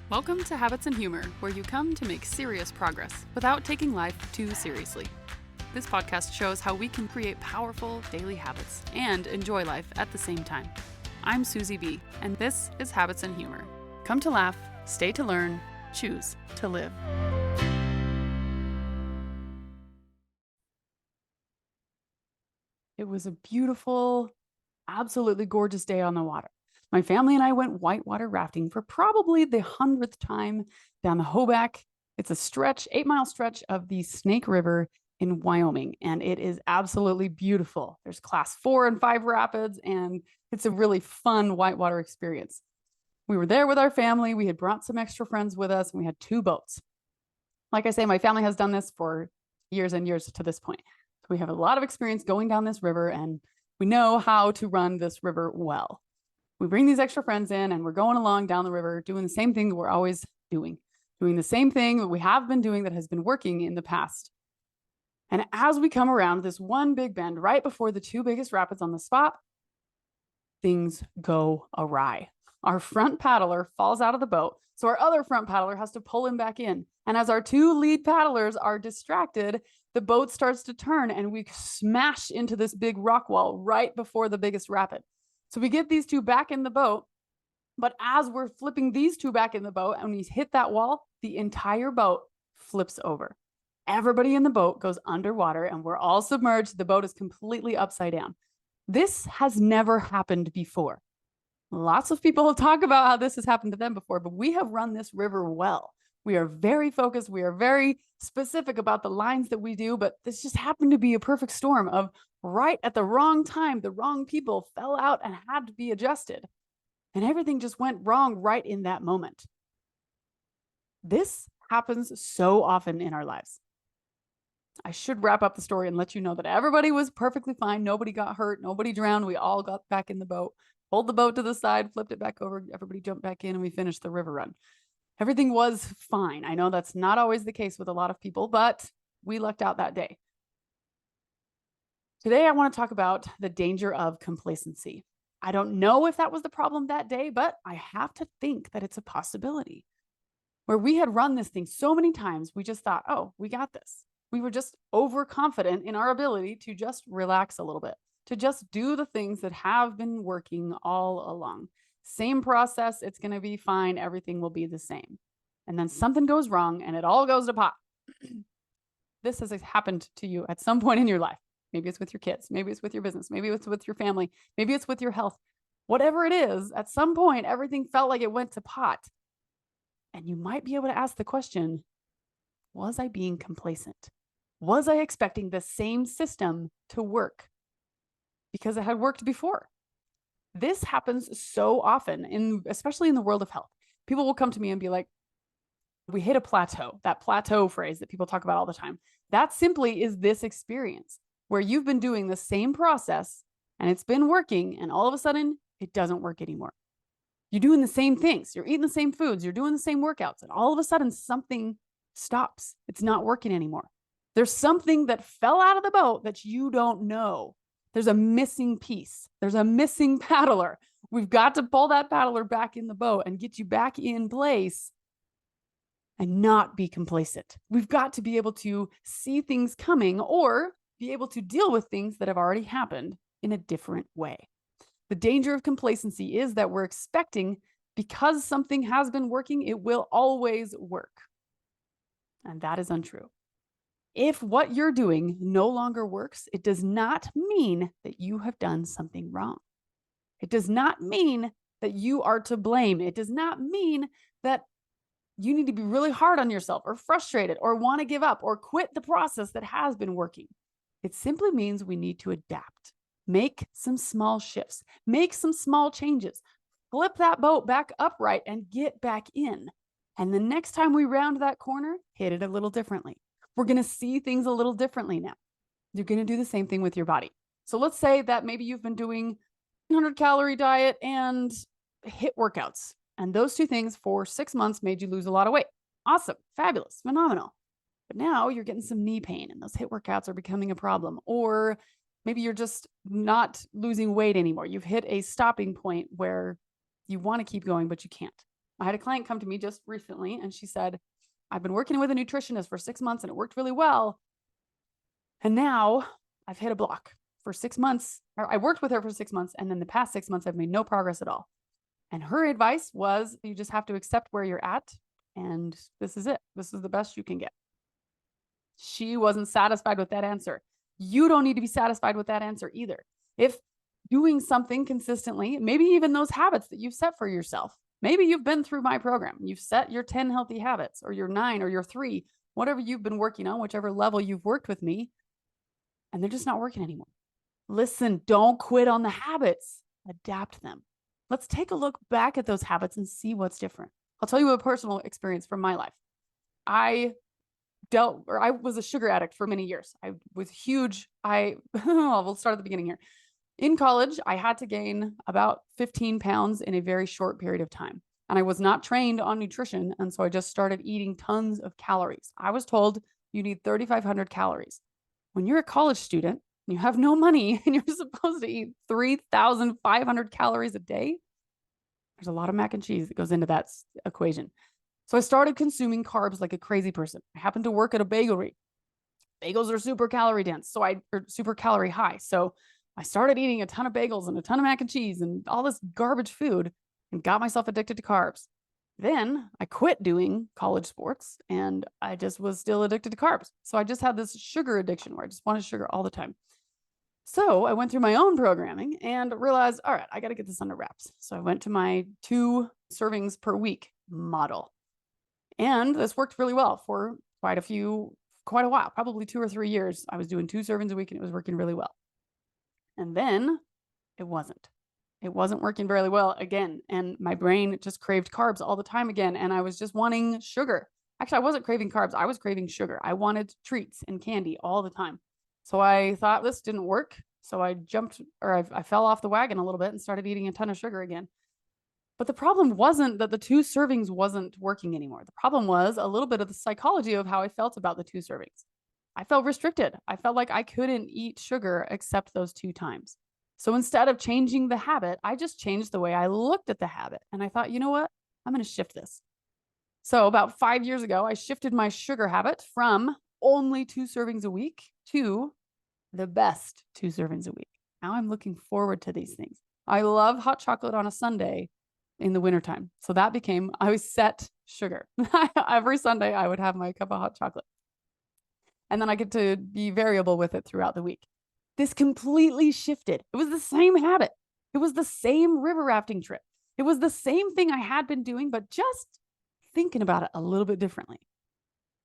Welcome to Habits and Humor, where you come to make serious progress without taking life too seriously. This podcast shows how we can create powerful daily habits and enjoy life at the same time. I'm Susie B, and this is Habits and Humor. Come to laugh, stay to learn, choose to live. It was a beautiful, absolutely gorgeous day on the water. My family and I went whitewater rafting for probably the 100th time down the Hoback. It's a stretch, 8-mile stretch of the Snake River in Wyoming, and it is absolutely beautiful. There's class 4 and 5 rapids, and it's a really fun whitewater experience. We were there with our family. We had brought some extra friends with us, and we had 2 boats. Like I say, my family has done this for years and years to this point. So we have a lot of experience going down this river, and we know how to run this river well. We bring these extra friends in and we're going along down the river, doing the same thing that we're always doing the same thing that we have been doing that has been working in the past. And as we come around this one big bend right before the 2 biggest rapids on the spot, things go awry. Our front paddler falls out of the boat, so our other front paddler has to pull him back in. And as our 2 lead paddlers are distracted, the boat starts to turn and we smash into this big rock wall right before the biggest rapid. So we get these 2 back in the boat, but as we're flipping these 2 back in the boat and we hit that wall, the entire boat flips over. Everybody in the boat goes underwater and we're all submerged. The boat is completely upside down. This has never happened before. Lots of people talk about how this has happened to them before, but we have run this river well. We are very focused. We are very specific about the lines that we do, but this just happened to be a perfect storm of right at the wrong time, the wrong people fell out and had to be adjusted. And everything just went wrong right in that moment. This happens so often in our lives. I should wrap up the story and let you know that everybody was perfectly fine. Nobody got hurt. Nobody drowned. We all got back in the boat, pulled the boat to the side, flipped it back over. Everybody jumped back in and we finished the river run. Everything was fine. I know that's not always the case with a lot of people, but we lucked out that day. Today, I want to talk about the danger of complacency. I don't know if that was the problem that day, but I have to think that it's a possibility. Where we had run this thing so many times, we just thought, oh, we got this. We were just overconfident in our ability to just relax a little bit, to just do the things that have been working all along. Same process, it's going to be fine. Everything will be the same. And then something goes wrong and it all goes to pot. This has happened to you at some point in your life. Maybe it's with your kids. Maybe it's with your business. Maybe it's with your family. Maybe it's with your health. Whatever it is, at some point, everything felt like it went to pot. And you might be able to ask the question, was I being complacent? Was I expecting the same system to work because it had worked before? This happens so often, especially in the world of health. People will come to me and be like, we hit a plateau, that plateau phrase that people talk about all the time. That simply is this experience where you've been doing the same process and it's been working and all of a sudden it doesn't work anymore. You're doing the same things. You're eating the same foods. You're doing the same workouts. And all of a sudden something stops. It's not working anymore. There's something that fell out of the boat that you don't know. There's a missing piece. There's a missing paddler. We've got to pull that paddler back in the boat and get you back in place and not be complacent. We've got to be able to see things coming or be able to deal with things that have already happened in a different way. The danger of complacency is that we're expecting because something has been working, it will always work. And that is untrue. If what you're doing no longer works, it does not mean that you have done something wrong. It does not mean that you are to blame. It does not mean that you need to be really hard on yourself or frustrated or want to give up or quit the process that has been working. It simply means we need to adapt, make some small shifts, make some small changes, flip that boat back upright and get back in. And the next time we round that corner, hit it a little differently. We're going to see things a little differently now. You're going to do the same thing with your body. So let's say that maybe you've been doing 100-calorie diet and HIIT workouts. And those 2 things for 6 months made you lose a lot of weight. Awesome, fabulous, phenomenal. But now you're getting some knee pain and those HIIT workouts are becoming a problem. Or maybe you're just not losing weight anymore. You've hit a stopping point where you want to keep going, but you can't. I had a client come to me just recently and she said, I've been working with a nutritionist for 6 months and it worked really well. And now I've hit a block for 6 months, or I worked with her for 6 months. And then the past 6 months, I've made no progress at all. And her advice was you just have to accept where you're at. And this is it. This is the best you can get. She wasn't satisfied with that answer. You don't need to be satisfied with that answer either. If doing something consistently, maybe even those habits that you've set for yourself, maybe you've been through my program, you've set your 10 healthy habits or your 9 or your 3, whatever you've been working on, whichever level you've worked with me, and they're just not working anymore. Listen, don't quit on the habits, adapt them. Let's take a look back at those habits and see what's different. I'll tell you a personal experience from my life. I was a sugar addict for many years. I was huge. We'll start at the beginning here. In college, I had to gain about 15 pounds in a very short period of time. And I was not trained on nutrition. And so I just started eating tons of calories. I was told you need 3,500 calories. When you're a college student, and you have no money and you're supposed to eat 3,500 calories a day, there's a lot of mac and cheese that goes into that equation. So I started consuming carbs like a crazy person. I happened to work at a bakery. Bagels are super calorie dense, or super calorie high. So I started eating a ton of bagels and a ton of mac and cheese and all this garbage food and got myself addicted to carbs. Then I quit doing college sports and I just was still addicted to carbs. So I just had this sugar addiction where I just wanted sugar all the time. So I went through my own programming and realized, all right, I got to get this under wraps. So I went to my 2 servings per week model. And this worked really well for quite a while, probably 2 or 3 years. I was doing 2 servings a week and it was working really well. And then it wasn't working very well again. And my brain just craved carbs all the time again. And I was just wanting sugar. Actually, I wasn't craving carbs. I was craving sugar. I wanted treats and candy all the time. So I thought this didn't work. So I fell off the wagon a little bit and started eating a ton of sugar again. But the problem wasn't that the 2 servings wasn't working anymore. The problem was a little bit of the psychology of how I felt about the 2 servings. I felt restricted. I felt like I couldn't eat sugar except those 2 times. So instead of changing the habit, I just changed the way I looked at the habit. And I thought, you know what? I'm going to shift this. So about 5 years ago, I shifted my sugar habit from only 2 servings a week to the best 2 servings a week. Now I'm looking forward to these things. I love hot chocolate on a Sunday in the wintertime. So that became, I was set sugar. Every Sunday I would have my cup of hot chocolate. And then I get to be variable with it throughout the week. This completely shifted. It was the same habit. It was the same river rafting trip. It was the same thing I had been doing, but just thinking about it a little bit differently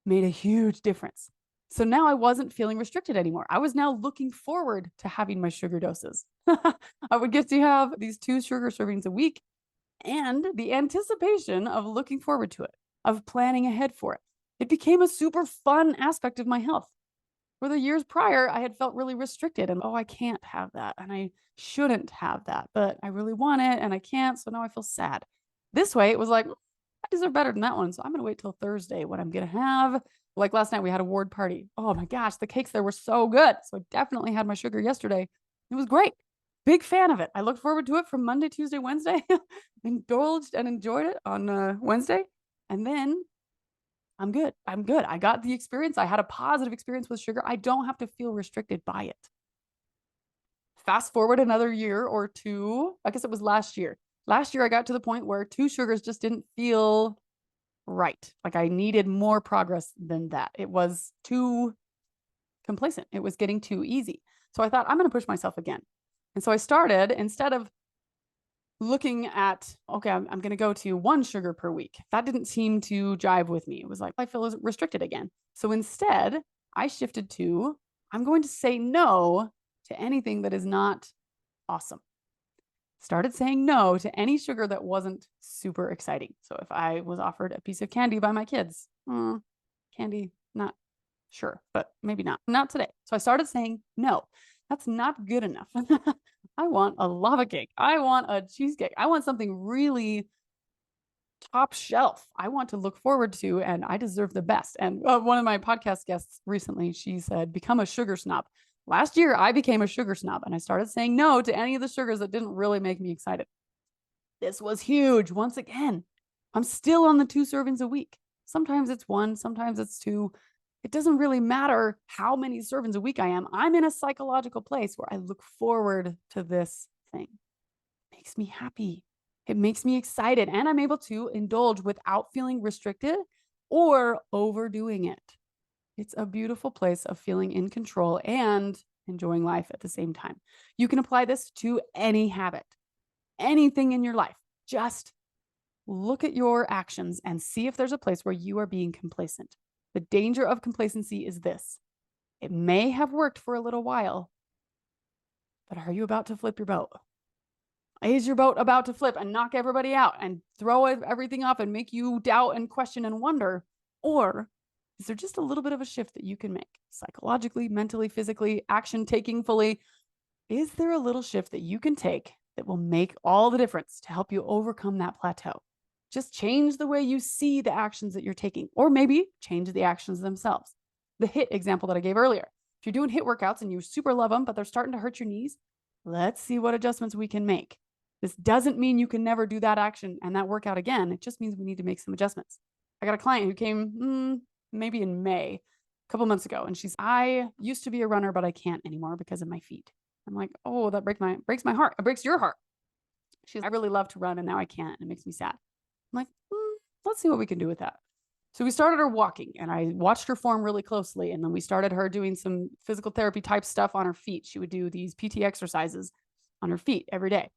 made a huge difference. So now I wasn't feeling restricted anymore. I was now looking forward to having my sugar doses. I would get to have these 2 sugar servings a week and the anticipation of looking forward to it, of planning ahead for it. It became a super fun aspect of my health. For the years prior, I had felt really restricted and, I can't have that and I shouldn't have that, but I really want it and I can't. So now I feel sad. This way, it was like, I deserve better than that one. So I'm going to wait till Thursday when I'm going to have, like last night we had a ward party. Oh my gosh, the cakes there were so good. So I definitely had my sugar yesterday. It was great. Big fan of it. I looked forward to it from Monday, Tuesday, Wednesday, indulged and enjoyed it on Wednesday. And then I'm good. I got the experience. I had a positive experience with sugar. I don't have to feel restricted by it. Fast forward another year or 2. I guess it was last year. Last year, I got to the point where 2 sugars just didn't feel right. Like I needed more progress than that. It was too complacent. It was getting too easy. So I thought, I'm going to push myself again. And so I started, instead of looking at, okay, I'm going to go to 1 sugar per week. That didn't seem to jive with me. It was like, I feel restricted again. So instead, I shifted to, I'm going to say no to anything that is not awesome. Started saying no to any sugar that wasn't super exciting. So if I was offered a piece of candy by my kids, candy, not sure, but maybe not today. So I started saying no. That's not good enough. I want a lava cake. I want a cheesecake. I want something really top shelf. I want to look forward to, and I deserve the best. And one of my podcast guests recently, she said, become a sugar snob. Last year, I became a sugar snob and I started saying no to any of the sugars that didn't really make me excited. This was huge. Once again, I'm still on the 2 servings a week. Sometimes it's 1, sometimes it's 2. It doesn't really matter how many servings a week I am. I'm in a psychological place where I look forward to this thing. It makes me happy. It makes me excited, and I'm able to indulge without feeling restricted or overdoing it. It's a beautiful place of feeling in control and enjoying life at the same time. You can apply this to any habit, anything in your life. Just look at your actions and see if there's a place where you are being complacent. The danger of complacency is this: it may have worked for a little while, but are you about to flip your boat? Is your boat about to flip and knock everybody out and throw everything off and make you doubt and question and wonder? Or is there just a little bit of a shift that you can make psychologically, mentally, physically, action taking fully? Is there a little shift that you can take that will make all the difference to help you overcome that plateau? Just change the way you see the actions that you're taking, or maybe change the actions themselves. The HIIT example that I gave earlier. If you're doing HIIT workouts and you super love them, but they're starting to hurt your knees, let's see what adjustments we can make. This doesn't mean you can never do that action and that workout again. It just means we need to make some adjustments. I got a client who came maybe in May, a couple months ago, and I used to be a runner, but I can't anymore because of my feet. I'm like, oh, that breaks my heart. It breaks your heart. I really love to run and now I can't. It makes me sad. I'm like, let's see what we can do with that. So we started her walking and I watched her form really closely. And then we started her doing some physical therapy type stuff on her feet. She would do these PT exercises on her feet every day,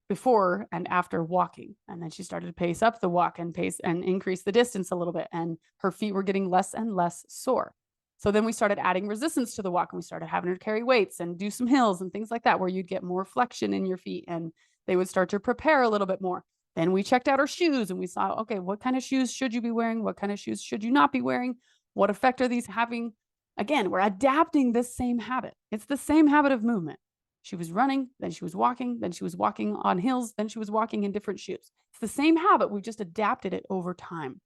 before and after walking. And then she started to pace up the walk and increase the distance a little bit. And her feet were getting less and less sore. So then we started adding resistance to the walk and we started having her carry weights and do some hills and things like that, where you'd get more flexion in your feet and they would start to prepare a little bit more. Then we checked out her shoes and we saw, okay, what kind of shoes should you be wearing? What kind of shoes should you not be wearing? What effect are these having? Again, we're adapting this same habit. It's the same habit of movement. She was running, then she was walking on hills, then she was walking in different shoes. It's the same habit. We've just adapted it over time,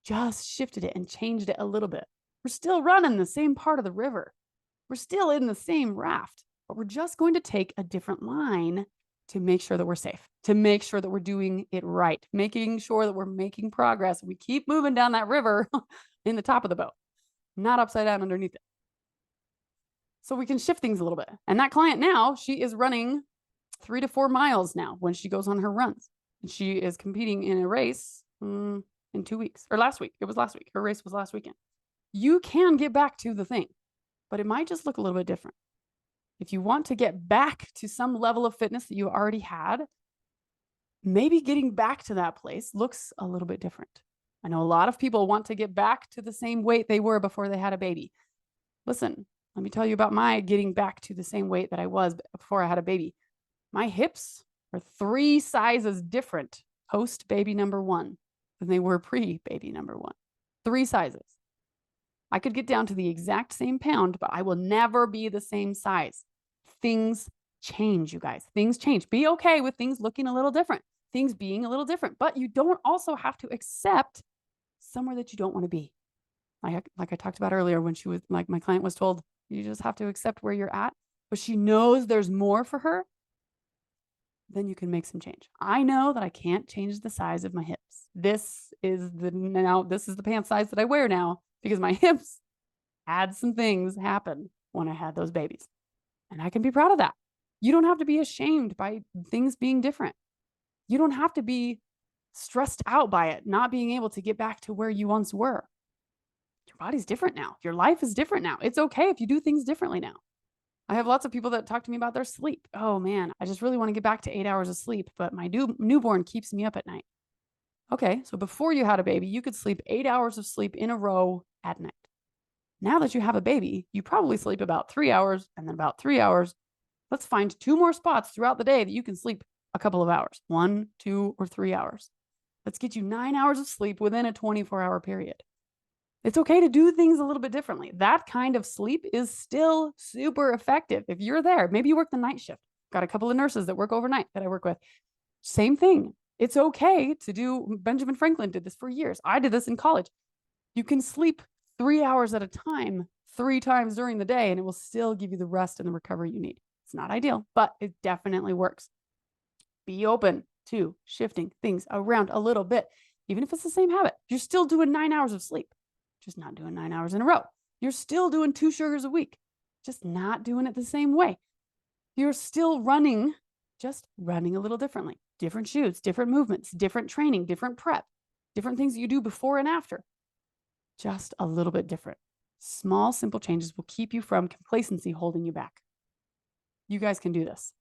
just shifted it and changed it a little bit. We're still running the same part of the river. We're still in the same raft, but we're just going to take a different line to make sure that we're safe, to make sure that we're doing it right, making sure that we're making progress. We keep moving down that river in the top of the boat, not upside down underneath it. So we can shift things a little bit. And that client now, she is running 3 to 4 miles now when she goes on her runs. And she is competing in a race in 2 weeks, or last week. It was last week. Her race was last weekend. You can get back to the thing, but it might just look a little bit different. If you want to get back to some level of fitness that you already had, maybe getting back to that place looks a little bit different. I know a lot of people want to get back to the same weight they were before they had a baby. Listen, let me tell you about my getting back to the same weight that I was before I had a baby. My hips are 3 sizes different post baby number 1 than they were pre baby number 1. 3 sizes. I could get down to the exact same pound, but I will never be the same size. Things change, you guys. Things change. Be okay with things looking a little different, things being a little different, but you don't also have to accept somewhere that you don't want to be. Like I talked about earlier, when she was like, my client was told, you just have to accept where you're at, but she knows there's more for her. Then you can make some change. I know that I can't change the size of my hips. This is the pant size that I wear now because my hips had some things happen when I had those babies. And I can be proud of that. You don't have to be ashamed by things being different. You don't have to be stressed out by it, not being able to get back to where you once were. Your body's different now. Your life is different now. It's okay if you do things differently now. I have lots of people that talk to me about their sleep. Oh man, I just really want to get back to 8 hours of sleep, but my newborn keeps me up at night. Okay, so before you had a baby, you could sleep 8 hours of sleep in a row at night. Now that you have a baby, you probably sleep about 3 hours and then about 3 hours. Let's find 2 more spots throughout the day that you can sleep a couple of hours, 1, 2, or 3 hours. Let's get you 9 hours of sleep within a 24-hour period. It's okay to do things a little bit differently. That kind of sleep is still super effective. If you're there, maybe you work the night shift. Got a couple of nurses that work overnight that I work with. Same thing. It's okay to do. Benjamin Franklin did this for years. I did this in college. You can sleep 3 hours at a time, 3 times during the day, and it will still give you the rest and the recovery you need. It's not ideal, but it definitely works. Be open to shifting things around a little bit. Even if it's the same habit, you're still doing 9 hours of sleep, just not doing 9 hours in a row. You're still doing 2 sugars a week, just not doing it the same way. You're still running, just running a little differently. Different shoes, different movements, different training, different prep, different things you do before and after. Just a little bit different. Small, simple changes will keep you from complacency holding you back. You guys can do this.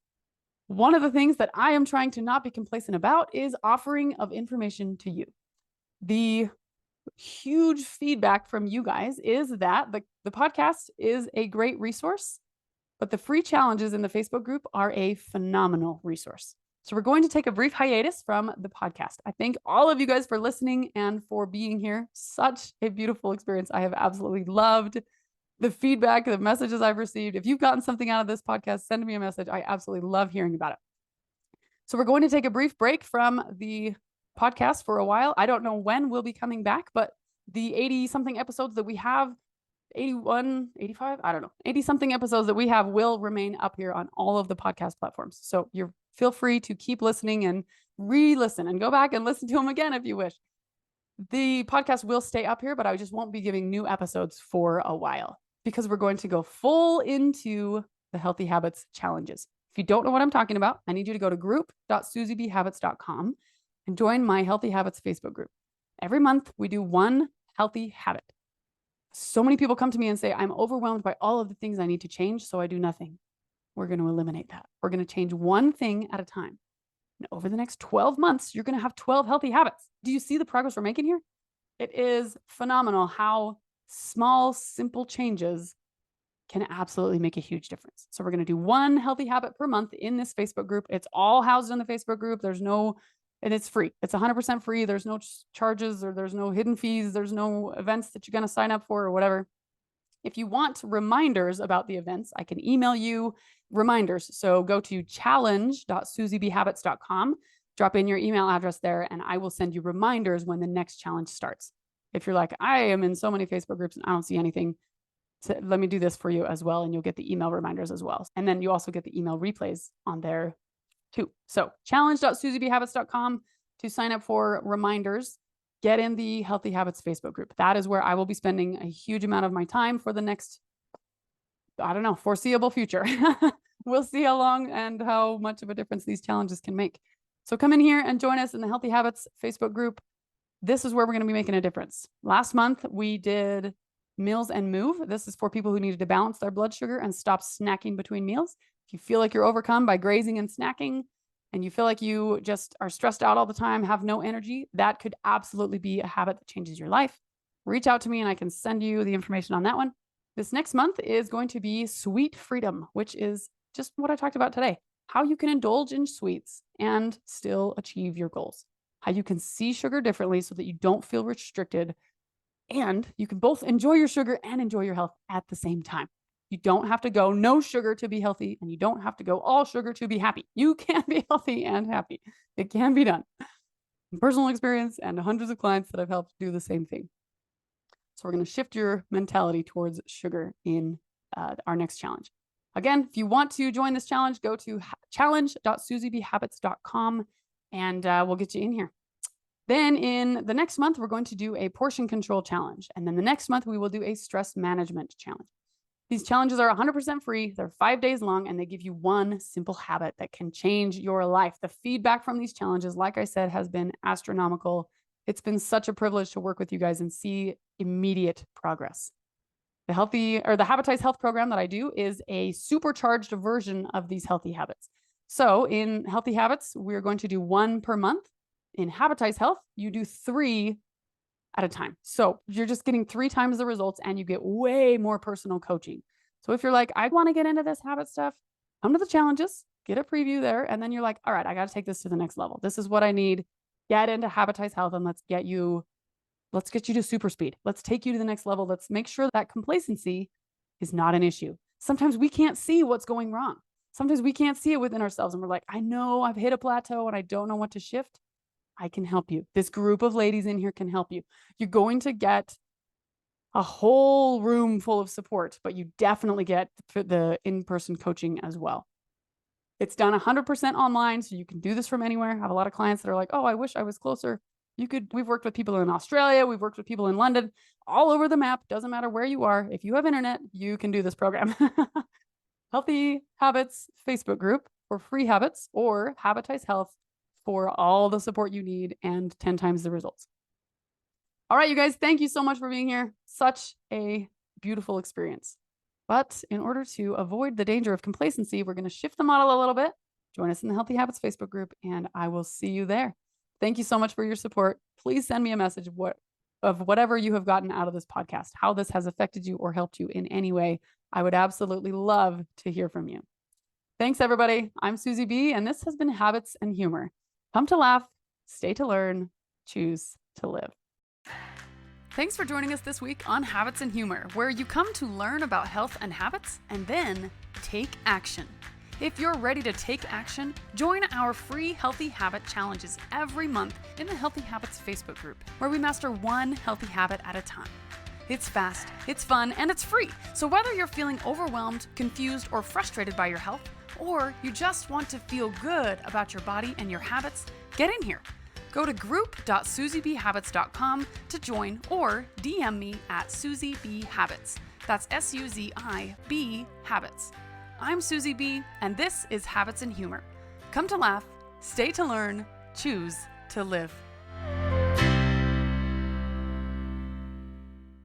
One of the things that I am trying to not be complacent about is offering of information to you. The huge feedback from you guys is that the podcast is a great resource, but the free challenges in the Facebook group are a phenomenal resource. So we're going to take a brief hiatus from the podcast. I thank all of you guys for listening and for being here. Such a beautiful experience. I have absolutely loved the feedback, the messages I've received. If you've gotten something out of this podcast, send me a message. I absolutely love hearing about it. So we're going to take a brief break from the podcast for a while. I don't know when we'll be coming back, but the 80 something episodes that we have, 81, 85, I don't know, 80 something episodes that we have will remain up here on all of the podcast platforms. So you're feel free to keep listening and re-listen and go back and listen to them again if you wish. The podcast will stay up here, but I just won't be giving new episodes for a while because we're going to go full into the Healthy Habits challenges. If you don't know what I'm talking about, I need you to go to group.susiebhabits.com and join my Healthy Habits Facebook group. Every month we do one healthy habit. So many people come to me and say, I'm overwhelmed by all of the things I need to change, so I do nothing. We're going to eliminate that. We're going to change one thing at a time. And over the next 12 months, you're going to have 12 healthy habits. Do you see the progress we're making here? It is phenomenal how small, simple changes can absolutely make a huge difference. So we're going to do one healthy habit per month in this Facebook group. It's all housed in the Facebook group. And it's free. It's 100% free. There's no charges or there's no hidden fees. There's no events that you're going to sign up for or whatever. If you want reminders about the events, I can email you reminders. So go to challenge.susiebhabits.com, drop in your email address there, and I will send you reminders when the next challenge starts. If you're like, I am in so many Facebook groups and I don't see anything, so let me do this for you as well, and you'll get the email reminders as well. And then you also get the email replays on there too. So challenge.susiebhabits.com to sign up for reminders. Get in the Healthy Habits Facebook group. That is where I will be spending a huge amount of my time for the next, foreseeable future. We'll see how long and how much of a difference these challenges can make. So come in here and join us in the Healthy Habits Facebook group. This is where we're going to be making a difference. Last month, we did Meals and Move. This is for people who needed to balance their blood sugar and stop snacking between meals. If you feel like you're overcome by grazing and snacking, and you feel like you just are stressed out all the time, have no energy, that could absolutely be a habit that changes your life. Reach out to me and I can send you the information on that one. This next month is going to be Sweet Freedom, which is just what I talked about today. How you can indulge in sweets and still achieve your goals. How you can see sugar differently so that you don't feel restricted. And you can both enjoy your sugar and enjoy your health at the same time. You don't have to go no sugar to be healthy, and you don't have to go all sugar to be happy. You can be healthy and happy. It can be done. Personal experience and hundreds of clients that I've helped do the same thing. So we're going to shift your mentality towards sugar in our next challenge. Again, if you want to join this challenge, go to challenge.susiebhabits.com and we'll get you in here. Then in the next month, we're going to do a portion control challenge. And then the next month, we will do a stress management challenge. These challenges are 100% free. They're 5 days long, and they give you one simple habit that can change your life. The feedback from these challenges, like I said, has been astronomical. It's been such a privilege to work with you guys and see immediate progress. The Habitize Health program that I do is a supercharged version of these healthy habits. So in Healthy Habits, we're going to do one per month. In Habitize Health, you do 3 at a time. So you're just getting 3 times the results and you get way more personal coaching. So if you're like, I want to get into this habit stuff, come to the challenges, get a preview there. And then you're like, all right, I got to take this to the next level. This is what I need. Get into Habitize Health and let's get you to super speed. Let's take you to the next level. Let's make sure that complacency is not an issue. Sometimes we can't see what's going wrong. Sometimes we can't see it within ourselves. And we're like, I know I've hit a plateau and I don't know what to shift. I can help you. This group of ladies in here can help you. You're going to get a whole room full of support, but you definitely get the in-person coaching as well. It's done 100% online, so you can do this from anywhere. I have a lot of clients that are like, oh, I wish I was closer. We've worked with people in Australia, we've worked with people in London, all over the map. Doesn't matter where you are. If you have internet, you can do this program. Healthy Habits Facebook group for free habits, or Habitize Health for all the support you need and 10 times the results. All right, you guys, thank you so much for being here. Such a beautiful experience. But in order to avoid the danger of complacency, we're going to shift the model a little bit. Join us in the Healthy Habits Facebook group, and I will see you there. Thank you so much for your support. Please send me a message of whatever you have gotten out of this podcast, how this has affected you or helped you in any way. I would absolutely love to hear from you. Thanks, everybody. I'm Susie B, and this has been Habits and Humor. Come to laugh, stay to learn, choose to live. Thanks for joining us this week on Habits and Humor, where you come to learn about health and habits and then take action. If you're ready to take action, join our free Healthy Habit Challenges every month in the Healthy Habits Facebook group, where we master one healthy habit at a time. It's fast, it's fun, and it's free. So whether you're feeling overwhelmed, confused, or frustrated by your health, or you just want to feel good about your body and your habits, get in here. Go to group.susiebhabits.com to join, or DM me at SusieBHabits. That's SUZIB Habits. I'm Susie B, and this is Habits and Humor. Come to laugh, stay to learn, choose to live.